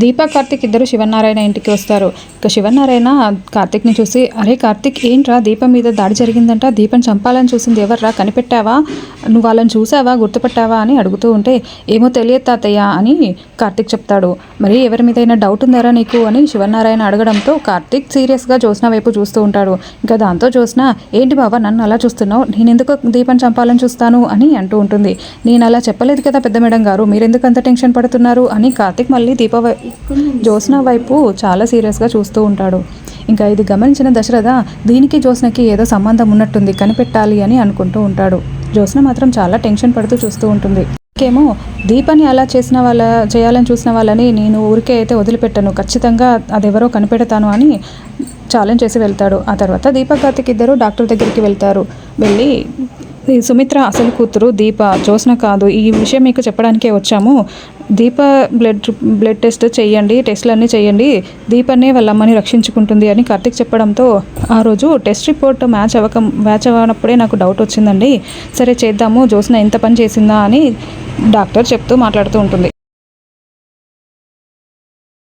దీప కార్తిక్ ఇద్దరు శివనారాయణ ఇంటికి వస్తారు. ఇక శివనారాయణ కార్తిక్ని చూసి, అరే కార్తిక్ ఏంట్రా దీపం మీద దాడి జరిగిందంట, దీపం చంపాలని చూసింది ఎవర్రా, కనిపెట్టావా, నువ్వు వాళ్ళని చూసావా, గుర్తుపట్టావా అని అడుగుతూ ఉంటే, ఏమో తెలియదు తాతయ్య అని కార్తిక్ చెప్తాడు. మరి ఎవరి మీదైనా డౌట్ ఉందారా నీకు అని శివనారాయణ అడగడంతో కార్తిక్ సీరియస్గా జ్యోత్స్న వైపు చూస్తూ ఉంటాడు. ఇంకా దాంతో జ్యోత్స్న, ఏంటి బావా నన్ను అలా చూస్తున్నావు, నేనెందుకు దీపం చంపాలని చూస్తాను అని అంటూ ఉంటుంది. నేను అలా చెప్పలేదు కదా పెద్ద మేడం గారు, మీరెందుకు అంత టెన్షన్ పడుతున్నారు అని కార్తిక్ మళ్ళీ జ్యోత్స్న వైపు చాలా సీరియస్గా చూస్తూ ఉంటాడు. ఇంకా ఇది గమనించిన దశరథ, దీనికి జ్యోత్స్నకి ఏదో సంబంధం ఉన్నట్టుంది, కనిపెట్టాలి అని అనుకుంటూ ఉంటాడు. జ్యోత్స్న మాత్రం చాలా టెన్షన్ పడుతూ చూస్తూ ఉంటుంది. ఇంకేమో దీపాన్ని అలా చేయాలని చూసిన వాళ్ళని నేను ఊరికే అయితే వదిలిపెట్టను, ఖచ్చితంగా అదెవరో కనిపెడతాను అని ఛాలెంజ్ చేసి వెళ్తాడు. ఆ తర్వాత దీప కార్తిక్ ఇద్దరు డాక్టర్ దగ్గరికి వెళ్తారు. వెళ్ళి, సుమిత్ర అసలు కూతురు దీప, జ్యోత్స్న కాదు, ఈ విషయం మీకు చెప్పడానికే వచ్చాము. దీప బ్లడ్ టెస్ట్ చేయండి, టెస్టులన్నీ చేయండి, దీపనే వాళ్ళ అమ్మని రక్షించుకుంటుంది అని కార్తిక్ చెప్పడంతో, ఆ రోజు టెస్ట్ రిపోర్ట్ మ్యాచ్ అవ్వనప్పుడే నాకు డౌట్ వచ్చిందండి, సరే చేద్దాము, జ్యోత్స్న ఎంత పని చేసిందా అని డాక్టర్ చెప్తూ మాట్లాడుతూ ఉంటుంది.